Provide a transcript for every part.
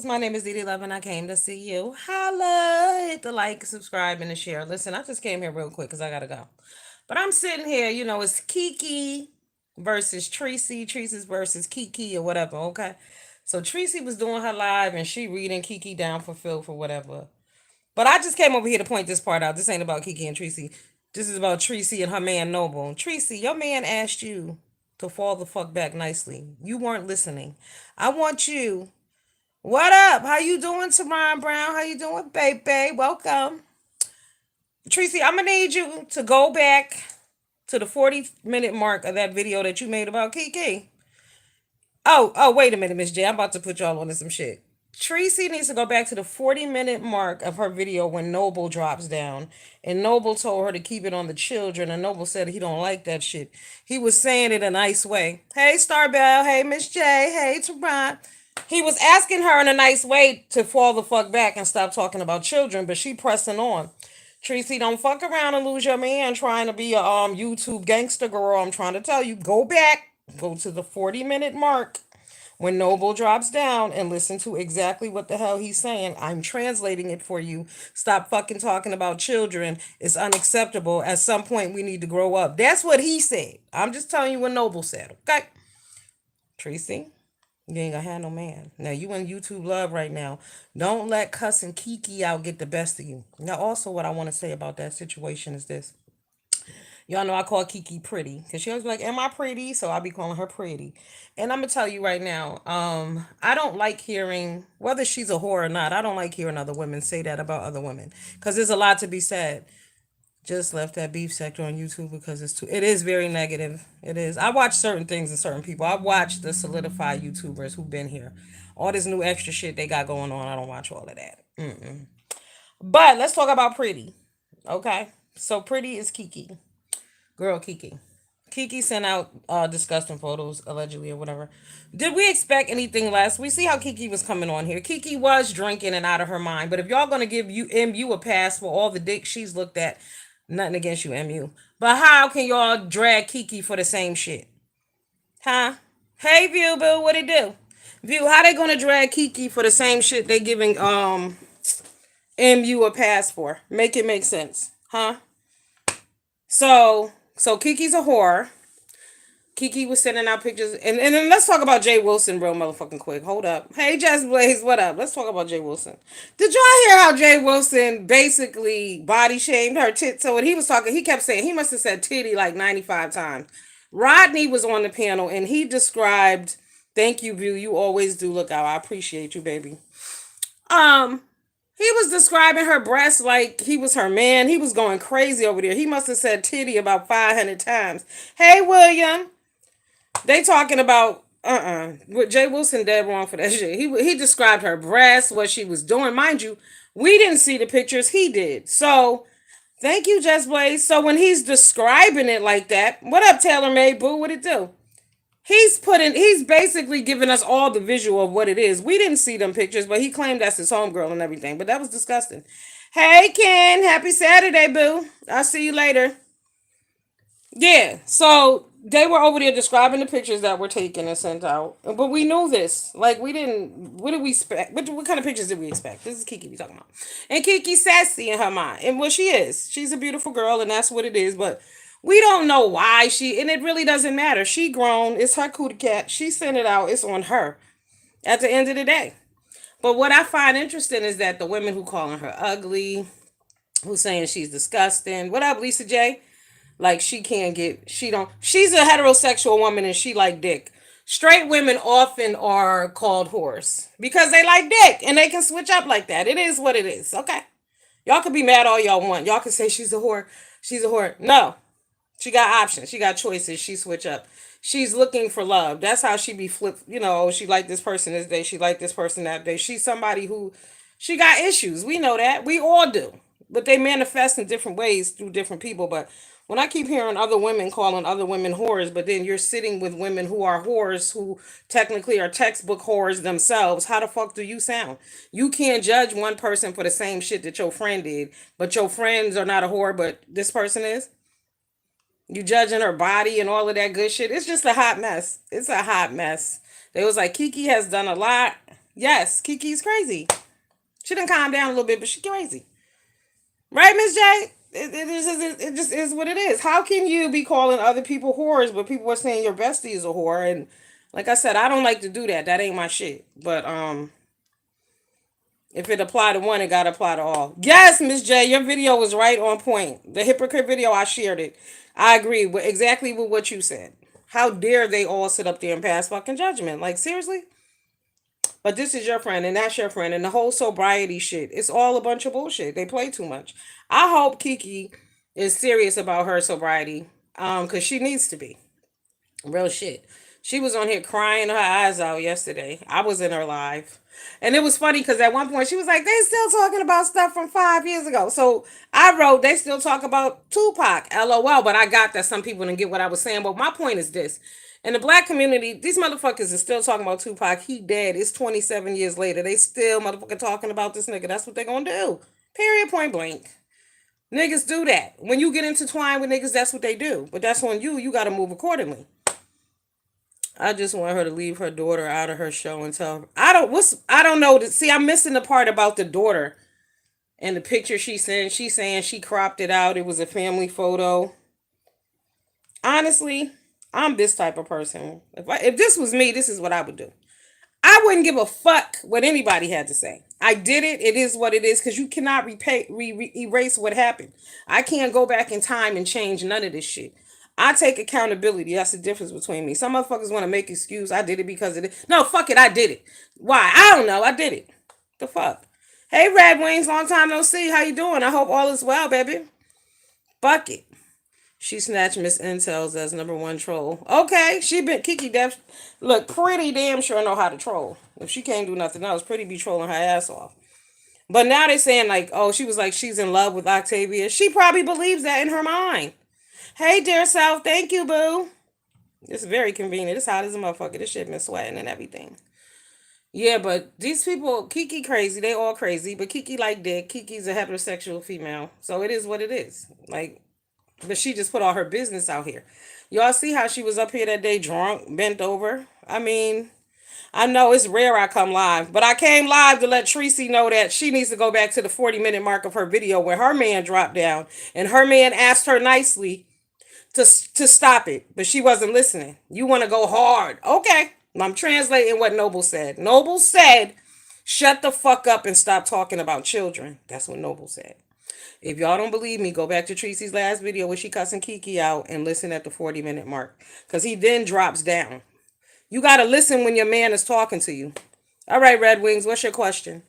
My name is Dee Love, and I came to see you. Holla! Hit the like, subscribe, and the share. Listen, I just came here real quick because I gotta go. But I'm sitting here, it's Kiki versus Tracy, Tracy's versus Kiki or whatever, okay? So Tracy was doing her live and she reading Kiki down for Phil for whatever. But I just came over here to point this part out. This ain't about Kiki and Tracy. This is about Tracy and her man Noble. Tracy, your man asked you to fall the fuck back nicely. You weren't listening. I want you. What up? How you doing, Teron Brown? How you doing, baby? Welcome. Tracy, I'm gonna need you to go back to the 40-minute mark of that video that you made about Kiki. Oh, wait a minute, Miss J. I'm about to put y'all on to some shit. Tracy needs to go back to the 40-minute mark of her video when Noble drops down. And Noble told her to keep it on the children. And Noble said he don't like that shit. He was saying it a nice way. Hey, Starbell. Hey, Miss J. Hey, Teron. He was asking her in a nice way to fall the fuck back and stop talking about children, but she pressing on. Tracy, don't fuck around and lose your man trying to be a YouTube gangster girl. I'm trying to tell you, go back, go to the 40-minute mark when Noble drops down and listen to exactly what the hell he's saying. I'm translating it for you. Stop fucking talking about children. It's unacceptable. At some point, we need to grow up. That's what he said. I'm just telling you what Noble said, okay? Tracy, you ain't gonna have no man. Now you in YouTube love right now. Don't let cussing Kiki out get the best of you. Now, also, what I want to say about that situation is this. Y'all know I call Kiki pretty because she always be like, "Am I pretty?" So I'll be calling her pretty. And I'm gonna tell you right now, I don't like hearing whether she's a whore or not. I don't like hearing other women say that about other women because there's a lot to be said. Just left that beef sector on YouTube because it is very negative. It is. I watch certain things and certain people. I watch the solidified YouTubers who've been here. All this new extra shit they got going on. I don't watch all of that. But let's talk about pretty. Okay. So pretty is Kiki. Girl Kiki. Kiki sent out disgusting photos, allegedly or whatever. Did we expect anything less? We see how Kiki was coming on here. Kiki was drinking and out of her mind. But if y'all gonna give you MU a pass for all the dick she's looked at, nothing against you, MU. But how can y'all drag Kiki for the same shit? Huh? Hey View Boo, what it do? View, how they gonna drag Kiki for the same shit they giving MU a pass for? Make it make sense. Huh? So Kiki's a whore. Kiki was sending out pictures, and then let's talk about Jay Wilson real motherfucking quick. Hold up, hey Jess Blaze, what up? Let's talk about Jay Wilson. Did y'all hear how Jay Wilson basically body shamed her tit? So when he was talking, he kept saying he must have said titty like 95 times. Rodney was on the panel and he described, "Thank you, View. You always do look out. I appreciate you, baby." Um, he was describing her breasts like he was her man. He was going crazy over there. He must have said titty about 500 times. Hey, William. They talking about With Jay Wilson dead wrong for that shit. He described her breasts, what she was doing. Mind you, we didn't see the pictures. He did. So thank you, Jess Blaze. So when he's describing it like that, what up, Taylor Made Boo? What it do? He's basically giving us all the visual of what it is. We didn't see them pictures, but he claimed that's his homegirl and everything. But that was disgusting. Hey Ken, happy Saturday, boo. I'll see you later. Yeah, so they were over there describing the pictures that were taken and sent out, but we knew this. Like we didn't. What did we expect? What kind of pictures did we expect? This is Kiki we talking about, and Kiki's sassy in her mind, and what she is. She's a beautiful girl, and that's what it is. But we don't know why she, and it really doesn't matter. She grown. It's her cootie cat. She sent it out. It's on her. At the end of the day. But what I find interesting is that the women who calling her ugly, who saying she's disgusting. What up, Lisa J? Like she can't get, she don't, she's a heterosexual woman and she like dick. Straight women often are called whores because they like dick and they can switch up like that. It is what it is. Okay. Y'all can be mad all y'all want. Y'all can say she's a whore. She's a whore. No. She got options. She got choices. She switch up. She's looking for love. That's how she be flipped. She like this person this day. She like this person that day. She's somebody who, she got issues. We know that. We all do. But they manifest in different ways through different people. But when I keep hearing other women calling other women whores, but then you're sitting with women who are whores who technically are textbook whores themselves, how the fuck do you sound? You can't judge one person for the same shit that your friend did, but your friends are not a whore, but this person is. You judging her body and all of that good shit. It's just a hot mess. It's a hot mess. They was like, Kiki has done a lot. Yes, Kiki's crazy. She done calm down a little bit, but she crazy. Right, Miss J? It just is what it is. How can you be calling other people whores, but people are saying your bestie is a whore? And like I said, I don't like to do that. That ain't my shit. But if it apply to one, it gotta apply to all. Yes, Miss J, your video was right on point. The hypocrite video, I shared it. I agree with exactly with what you said. How dare they all sit up there and pass fucking judgment? Like seriously? But this is your friend and that's your friend and the whole sobriety shit. It's all a bunch of bullshit. They play too much. I hope Kiki is serious about her sobriety. Cause she needs to be. Real shit. She was on here crying her eyes out yesterday. I was in her live. And it was funny because at one point she was like, they still talking about stuff from 5 years ago. So I wrote, they still talk about Tupac, LOL. But I got that some people didn't get what I was saying. But my point is this. In the black community, these motherfuckers are still talking about Tupac. He dead. It's 27 years later. They still motherfucking talking about this nigga. That's what they gonna do. Period, point blank. Niggas do that. When you get intertwined with niggas, that's what they do. But that's on you. You gotta move accordingly. I just want her to leave her daughter out of her show and tell her. I don't know. See, I'm missing the part about the daughter and the picture she sent. She's saying she cropped it out. It was a family photo. Honestly, I'm this type of person. If this was me, this is what I would do. I wouldn't give a fuck what anybody had to say. I did it. It is what it is because you cannot erase what happened. I can't go back in time and change none of this shit. I take accountability. That's the difference between me. Some motherfuckers want to make excuse. I did it because of it. No, fuck it. I did it. Why? I don't know. I did it. The fuck. Hey, Red Wings. Long time no see. How you doing? I hope all is well, baby. Fuck it. She snatched Miss Intel's as number one troll. Okay, she been Kiki Def. Look, pretty damn sure know how to troll. If she can't do nothing else, pretty be trolling her ass off. But now they're saying like, oh, she was like she's in love with Octavia. She probably believes that in her mind. Hey, dear self, thank you, boo. It's very convenient. It's hot as a motherfucker. This shit been sweating and everything. Yeah, but these people, Kiki crazy. They all crazy. But Kiki like dick. Kiki's a heterosexual female, so it is what it is. Like, but she just put all her business out here. Y'all see how she was up here that day drunk, bent over? I mean, I know it's rare I come live, but I came live to let Tracy know that she needs to go back to the 40-minute mark of her video where her man dropped down and her man asked her nicely to stop it, but she wasn't listening. You want to go hard. Okay. I'm translating what Noble said. Noble said, shut the fuck up and stop talking about children. That's what Noble said. If y'all don't believe me, go back to Tracy's last video where she cussing Kiki out and listen at the 40-minute mark. Because he then drops down. You got to listen when your man is talking to you. All right, Red Wings, what's your question?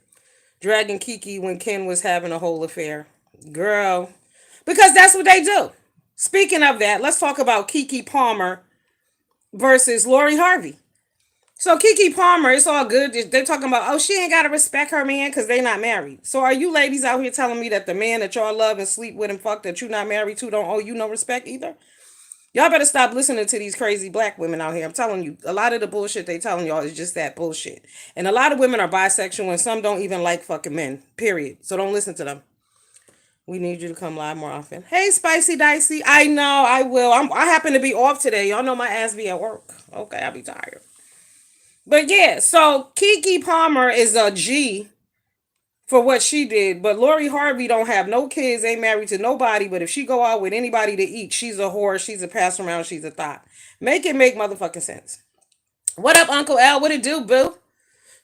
Dragging Kiki when Ken was having a whole affair. Girl. Because that's what they do. Speaking of that, let's talk about Kiki Palmer versus Lori Harvey. So Kiki Palmer, it's all good. They're talking about, oh, she ain't got to respect her man because they not married. So are you ladies out here telling me that the man that y'all love and sleep with and fuck that you not married to don't owe you no respect either? Y'all better stop listening to these crazy black women out here. I'm telling you, a lot of the bullshit they telling y'all is just that bullshit. And a lot of women are bisexual and some don't even like fucking men, period. So don't listen to them. We need you to come live more often. Hey, Spicy Dicey. I know, I will. I happen to be off today. Y'all know my ass be at work. Okay, I'll be tired. But yeah, so Kiki Palmer is a G for what she did, but Lori Harvey don't have no kids, ain't married to nobody, but if she go out with anybody to eat, she's a whore, she's a pass around, she's a thought. Make it make motherfucking sense. What up, Uncle L? What it do, boo?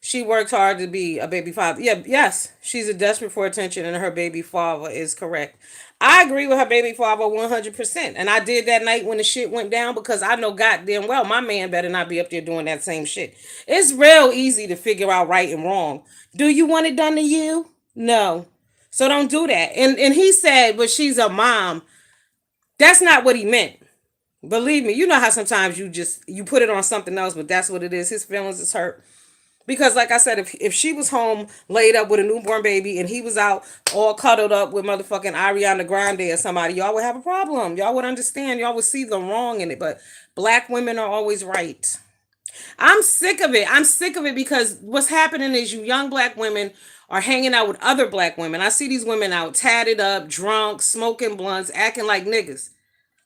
She worked hard to be a baby father. Yeah, yes, she's a desperate for attention, and her baby father is correct. I agree with her baby father 100%. And I did that night when the shit went down because I know goddamn well my man better not be up there doing that same shit. It's real easy to figure out right and wrong. Do you want it done to you? No. So don't do that. And he said, but she's a mom. That's not what he meant. Believe me, you know how sometimes you put it on something else, but that's what it is. His feelings is hurt. Because, like I said, if she was home laid up with a newborn baby and he was out all cuddled up with motherfucking Ariana Grande or somebody, y'all would have a problem. Y'all would understand. Y'all would see the wrong in it. But black women are always right. I'm sick of it. I'm sick of it because what's happening is you young black women are hanging out with other black women. I see these women out tatted up, drunk, smoking blunts, acting like niggas.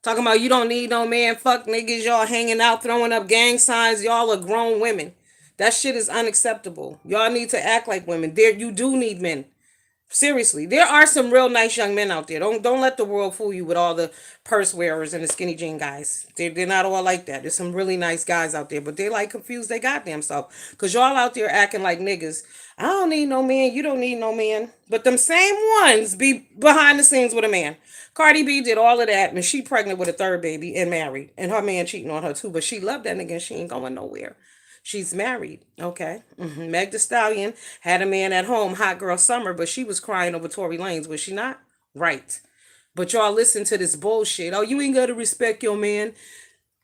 Talking about you don't need no man, fuck niggas. Y'all hanging out, throwing up gang signs. Y'all are grown women. That shit is unacceptable. Y'all need to act like women. There, you do need men. Seriously, there are some real nice young men out there. Don't let the world fool you with all the purse wearers and the skinny jean guys. They're not all like that. There's some really nice guys out there, but they like confused they goddamn self. Cause y'all out there acting like niggas. I don't need no man. You don't need no man. But them same ones be behind the scenes with a man. Cardi B did all of that, and she pregnant with a third baby and married, and her man cheating on her too. But she loved that nigga, and she ain't going nowhere. She's married. Okay. Meg the Stallion had a man at home, hot girl summer, but she was crying over Tory Lanez, was she not? Right. But y'all listen to this bullshit. Oh, you ain't gotta respect your man.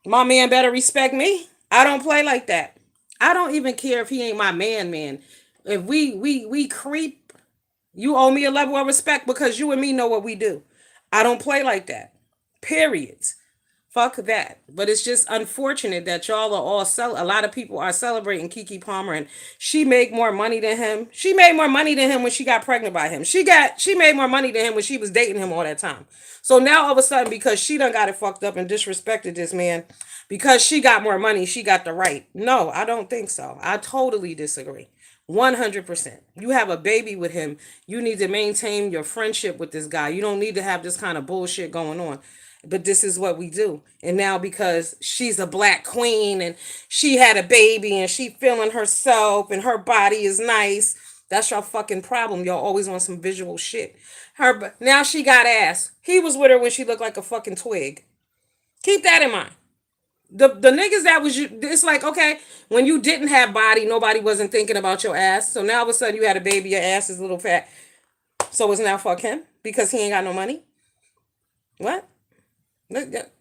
My man better respect me. I don't play like that. I don't even care if he ain't my man. If we creep, you owe me a level of respect because you and me know what we do. I don't play like that. Period. Fuck that. But it's just unfortunate that y'all are all a lot of people are celebrating Kiki Palmer, and she made more money than him. She made more money than him when she got pregnant by him. She made more money than him when she was dating him all that time. So now all of a sudden, because she done got it fucked up and disrespected this man, because she got more money, she got the right. No, I don't think so. I totally disagree. 100%. You have a baby with him. You need to maintain your friendship with this guy. You don't need to have this kind of bullshit going on. But this is what we do. And now because she's a black queen and she had a baby and she feeling herself and her body is nice, that's your fucking problem. Y'all always want some visual shit. Her now she got ass. He was with her when she looked like a fucking twig. Keep that in mind. The niggas that was you, it's like, okay, when you didn't have body, nobody wasn't thinking about your ass. So now all of a sudden you had a baby, your ass is a little fat. So it's now fuck him because he ain't got no money. What?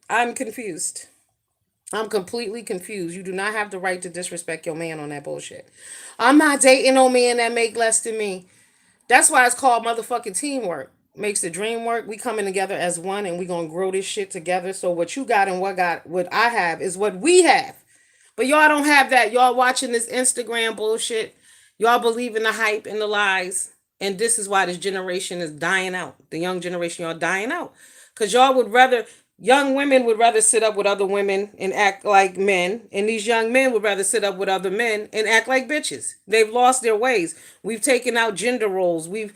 I'm confused. I'm completely confused. You do not have the right to disrespect your man on that bullshit. I'm not dating no man that make less than me. That's why it's called motherfucking teamwork. Makes the dream work. We coming together as one and we gonna grow this shit together. So what you got and what I have is what we have. But y'all don't have that. Y'all watching this Instagram bullshit. Y'all believe in the hype and the lies. And this is why this generation is dying out. The young generation, y'all dying out. Because y'all would rather, young women would rather sit up with other women and act like men. And these young men would rather sit up with other men and act like bitches. They've lost their ways. We've taken out gender roles. We've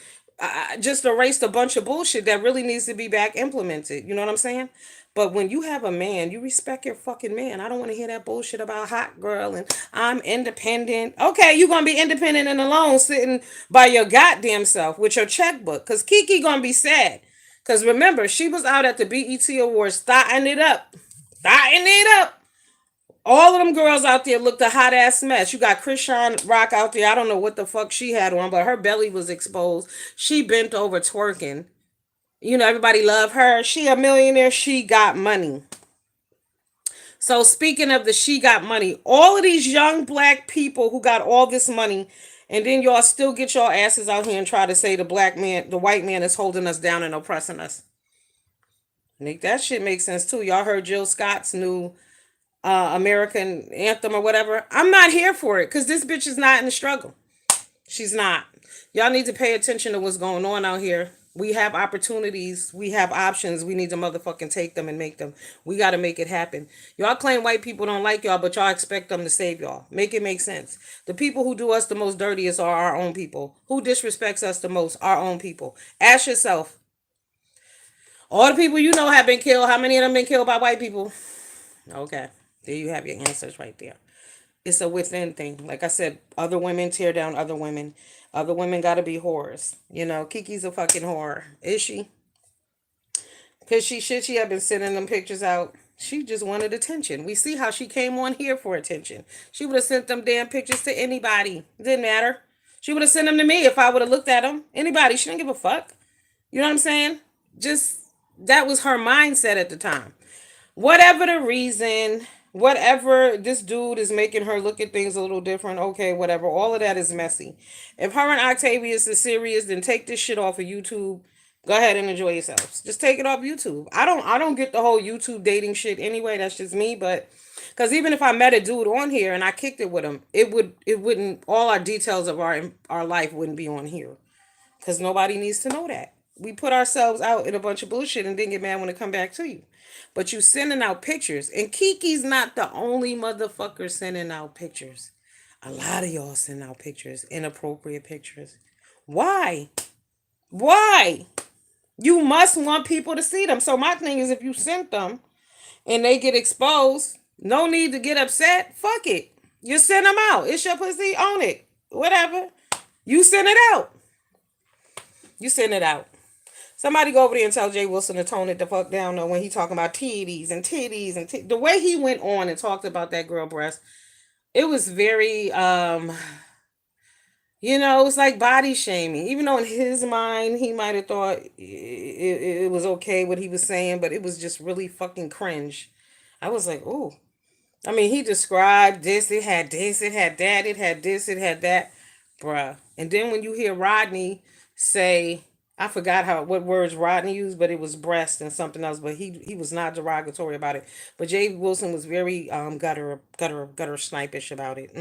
just erased a bunch of bullshit that really needs to be back implemented. You know what I'm saying? But when you have a man, you respect your fucking man. I don't want to hear that bullshit about hot girl and I'm independent. Okay, you gonna be independent and alone sitting by your goddamn self with your checkbook. Cause Kiki gonna be sad. Cause remember, she was out at the BET Awards thotting it up. Thotting it up. All of them girls out there looked a hot ass mess. You got Christian Rock out there. I don't know what the fuck she had on, but her belly was exposed. She bent over twerking. You know, everybody love her. She a millionaire. She got money. So speaking of the she got money, all of these young black people who got all this money, and then y'all still get your asses out here and try to say the black man, the white man is holding us down and oppressing us. Make that shit make sense too. Y'all heard Jill Scott's new American anthem or whatever. I'm not here for it because this bitch is not in the struggle. She's not. Y'all need to pay attention to what's going on out here. We have opportunities. We have options. We need to motherfucking take them and make them. We got to make it happen. Y'all claim white people don't like y'all, but y'all expect them to save y'all. Make it make sense. The people who do us the most dirtiest are our own people. Who disrespects us the most? Our own people. Ask yourself. All the people you know have been killed. How many of them been killed by white people? Okay. There you have your answers right there. It's a within thing. Like I said, other women tear down other women. Other women gotta be whores. You know, Kiki's a fucking whore. Is she? Cause she had been sending them pictures out. She just wanted attention. We see how she came on here for attention. She would have sent them damn pictures to anybody. Didn't matter. She would have sent them to me if I would have looked at them. Anybody. She didn't give a fuck. You know what I'm saying? Just that was her mindset at the time. Whatever the reason, whatever this dude is making her look at things a little different, okay, whatever. All of that is messy. If her and Octavius is serious, then take this shit off of YouTube. Go ahead and enjoy yourselves. Just take it off YouTube. I don't get the whole YouTube dating shit anyway. That's just me, but because even if I met a dude on here and I kicked it with him, it wouldn't all our details of our life wouldn't be on here. Because nobody needs to know that. We put ourselves out in a bunch of bullshit and then get mad when it come back to you. But you sending out pictures. And Kiki's not the only motherfucker sending out pictures. A lot of y'all send out pictures, inappropriate pictures. Why? Why? You must want people to see them. So my thing is, if you sent them and they get exposed, no need to get upset. Fuck it. You send them out. It's your pussy. Own it. Whatever. You send it out. You send it out. Somebody go over there and tell Jay Wilson to tone it the fuck down though, when he talking about titties and the way he went on and talked about that girl breast. It was very it was like body shaming. Even though in his mind he might have thought it was okay what he was saying, but it was just really fucking cringe. I was like, ooh. I mean, he described this, it had that, it had this, it had that, bruh. And then when you hear Rodney say, I forgot what words Rodney used, but it was breast and something else. But he was not derogatory about it. But Jay Wilson was very gutter snipish about it.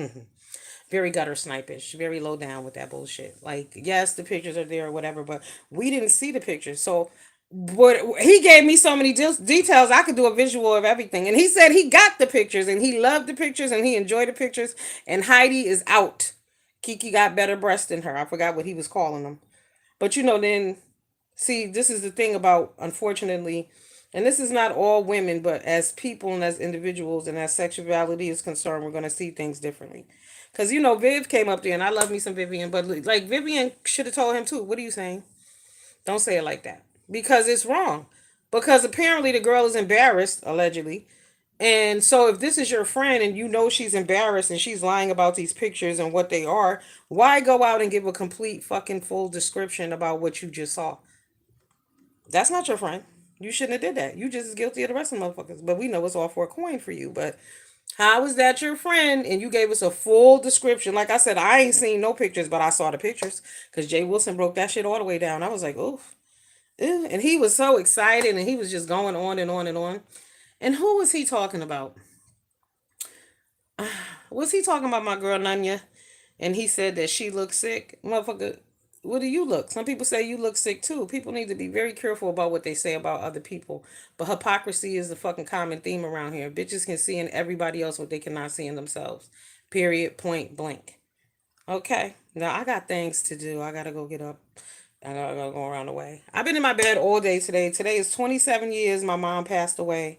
Very gutter snipish, very low down with that bullshit. Like, yes, the pictures are there or whatever, but we didn't see the pictures. So, what he gave me so many details, I could do a visual of everything. And he said he got the pictures and he loved the pictures and he enjoyed the pictures. And Heidi is out. Kiki got better breasts than her. I forgot what he was calling them. But then see, this is the thing about, unfortunately, and this is not all women, but as people and as individuals and as sexuality is concerned, we're going to see things differently. Because, Viv came up there, and I love me some Vivian, but like Vivian should have told him too. What are you saying? Don't say it like that. Because it's wrong. Because apparently the girl is embarrassed, allegedly. And so if this is your friend and she's embarrassed and she's lying about these pictures and what they are, why go out and give a complete fucking full description about what you just saw? That's not your friend. You shouldn't have did that. You just as guilty of the rest of the motherfuckers. But we know it's all for a coin for you. But how is that your friend? And you gave us a full description. Like I said, I ain't seen no pictures, but I saw the pictures. Because Jay Wilson broke that shit all the way down. I was like, oof. Ew. And he was so excited and he was just going on and on and on. And who was he talking about? Was he talking about my girl Nanya? And he said that she looks sick? Motherfucker, what do you look? Some people say you look sick too. People need to be very careful about what they say about other people. But hypocrisy is the fucking common theme around here. Bitches can see in everybody else what they cannot see in themselves. Period. Point blank. Okay. Now I got things to do. I gotta go get up. I gotta go around the way. I've been in my bed all day today. Today is 27 years my mom passed away.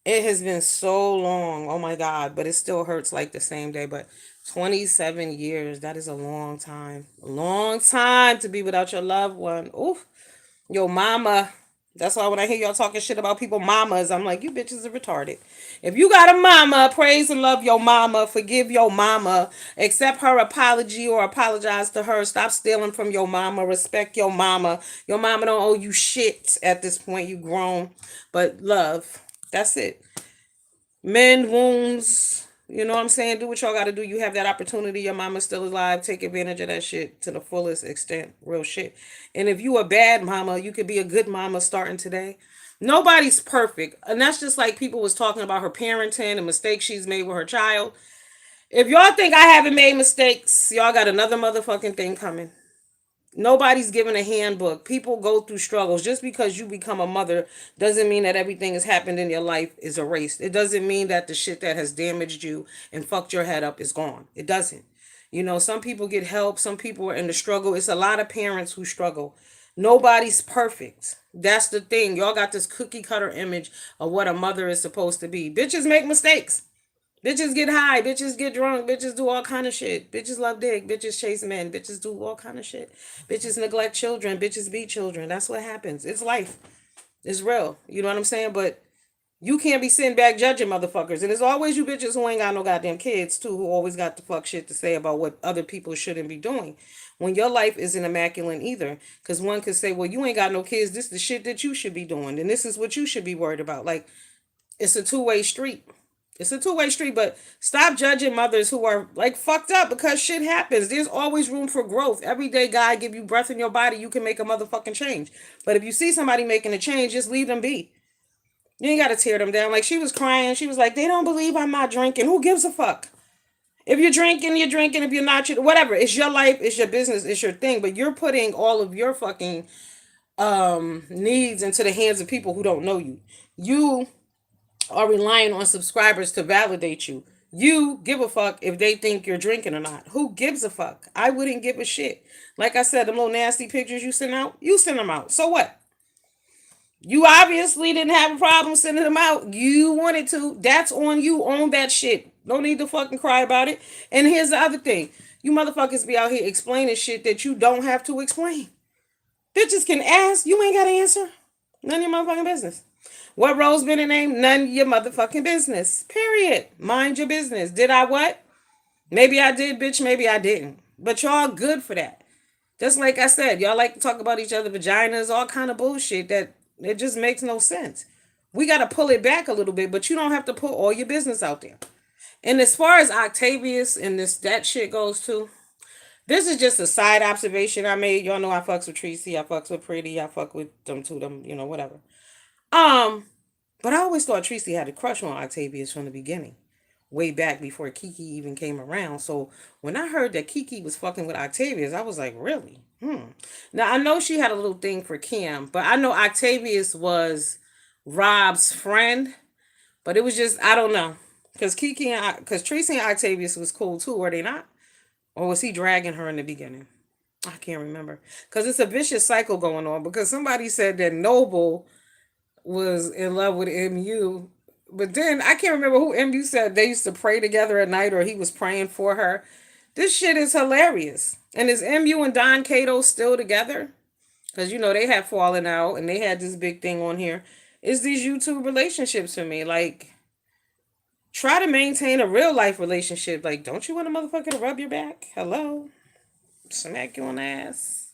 It has been so long. Oh my God. But it still hurts like the same day. But 27 years, that is a long time. A long time to be without your loved one. Oof. Your mama. That's why when I hear y'all talking shit about people mamas, I'm like, you bitches are retarded. If you got a mama, praise and love your mama. Forgive your mama. Accept her apology or apologize to her. Stop stealing from your mama. Respect your mama. Your mama don't owe you shit at this point. You grown. But love. That's it. Men wounds. You know what I'm saying? Do what y'all got to do. You have that opportunity. Your mama's still alive. Take advantage of that shit to the fullest extent. Real shit. And if you a bad mama, you could be a good mama starting today. Nobody's perfect. And that's just like people was talking about her parenting and mistakes she's made with her child. If y'all think I haven't made mistakes, y'all got another motherfucking thing coming. Nobody's given a handbook. People go through struggles. Just because you become a mother doesn't mean that everything that's happened in your life is erased. It doesn't mean that the shit that has damaged you and fucked your head up is gone. It doesn't. Some people get help. Some people are in the struggle. It's a lot of parents who struggle. Nobody's perfect. That's the thing. Y'all got this cookie cutter image of what a mother is supposed to be. Bitches make mistakes. Bitches get high, bitches get drunk, bitches do all kind of shit. Bitches love dick, bitches chase men, bitches do all kind of shit. Bitches neglect children, bitches beat children. That's what happens. It's life. It's real. You know what I'm saying? But you can't be sitting back judging motherfuckers. And it's always you bitches who ain't got no goddamn kids too, who always got the fuck shit to say about what other people shouldn't be doing. When your life isn't immaculate either. Because one could say, well, you ain't got no kids. This is the shit that you should be doing. And this is what you should be worried about. Like, it's a two-way street. It's a two-way street, but stop judging mothers who are like fucked up because shit happens. There's always room for growth. Every day God give you breath in your body, you can make a motherfucking change. But if you see somebody making a change, just leave them be. You ain't got to tear them down. Like she was crying. She was like, they don't believe I'm not drinking. Who gives a fuck? If you're drinking, you're drinking. If you're not, you're, whatever. It's your life. It's your business. It's your thing. But you're putting all of your fucking needs into the hands of people who don't know you. You are relying on subscribers to validate you. You give a fuck if they think you're drinking or not. Who gives a fuck? I wouldn't give a shit. Like I said, them little nasty pictures you send them out. So what? You obviously didn't have a problem sending them out. You wanted to. That's on you. Own that shit. Don't need to fucking cry about it. And here's the other thing. You motherfuckers be out here explaining shit that you don't have to explain. Bitches can ask. You ain't got to answer. None of your motherfucking business. What role's been in name? None of your motherfucking business. Period. Mind your business. Did I what? Maybe I did, bitch. Maybe I didn't. But y'all good for that. Just like I said, y'all like to talk about each other vaginas, all kind of bullshit that it just makes no sense. We got to pull it back a little bit, but you don't have to put all your business out there. And as far as Octavius and this that shit goes too, this is just a side observation I made. Y'all know I fucks with Tracy, I fucks with Pretty, I fuck with them two, them, whatever. Um, but I always thought Tracy had a crush on Octavius from the beginning, way back before Kiki even came around. So when I heard that Kiki was fucking with Octavius, I was like, really? Now I know she had a little thing for Kim, but I know Octavius was Rob's friend, but it was just I don't know. Cause Tracy and Octavius was cool too, were they not? Or was he dragging her in the beginning? I can't remember. Cause it's a vicious cycle going on. Because somebody said that Noble was in love with MU. But then I can't remember who MU said they used to pray together at night or he was praying for her. This shit is hilarious. And is MU and Don Cato still together? Because, they had fallen out and they had this big thing on here. It's these YouTube relationships for me. Like, try to maintain a real life relationship. Like, don't you want a motherfucker to rub your back? Hello? Smack you on the ass.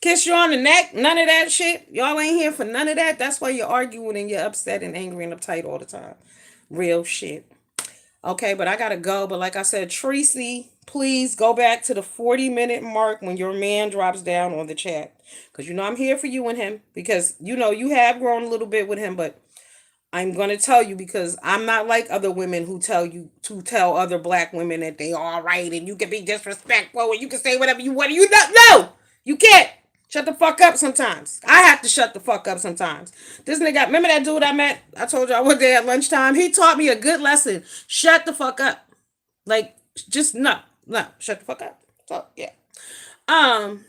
Kiss you on the neck. None of that shit. Y'all ain't here for none of that. That's why you're arguing and you're upset and angry and uptight all the time. Real shit. Okay, but I gotta go. But like I said, Tracy, please go back to the 40-minute mark when your man drops down on the chat. Because I'm here for you and him. Because you have grown a little bit with him, but I'm gonna tell you because I'm not like other women who tell other black women that they all right and you can be disrespectful and you can say whatever you want. You don't no, you can't. Shut the fuck up sometimes. I have to shut the fuck up sometimes. This nigga, remember that dude I met? I told y'all one day at lunchtime. He taught me a good lesson. Shut the fuck up. Like, just no, no, shut the fuck up. So yeah. Um,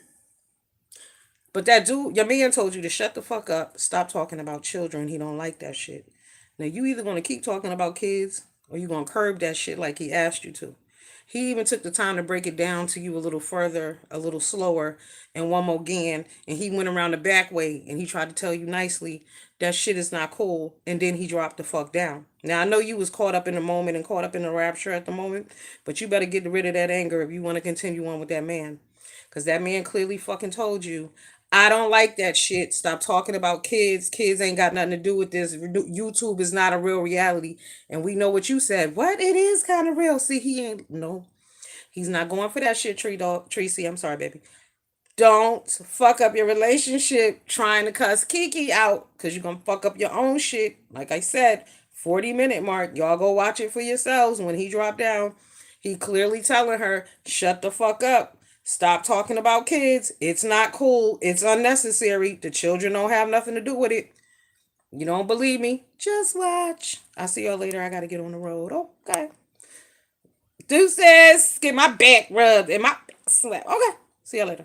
but that dude, your man told you to shut the fuck up. Stop talking about children. He don't like that shit. Now you either gonna keep talking about kids or you gonna curb that shit like he asked you to. He even took the time to break it down to you a little further, a little slower, and one more again. And he went around the back way and he tried to tell you nicely that shit is not cool. And then he dropped the fuck down. Now I know you was caught up in the moment and caught up in the rapture at the moment, but you better get rid of that anger if you want to continue on with that man. Because that man clearly fucking told you, I don't like that shit. Stop talking about kids. Kids ain't got nothing to do with this. YouTube is not a real reality. And we know what you said. What? It is kind of real. See, he ain't, no. He's not going for that shit, Tree Dog. Tracy, I'm sorry, baby. Don't fuck up your relationship trying to cuss Kiki out because you're going to fuck up your own shit. Like I said, 40-minute mark. Y'all go watch it for yourselves. When he dropped down, he clearly telling her, shut the fuck up. Stop talking about kids. It's not cool. It's unnecessary. The children don't have nothing to do with it. You don't believe me? Just watch. I'll see y'all later. I got to get on the road. Okay. Deuces. Get my back rubbed and my back slapped. Okay. See y'all later.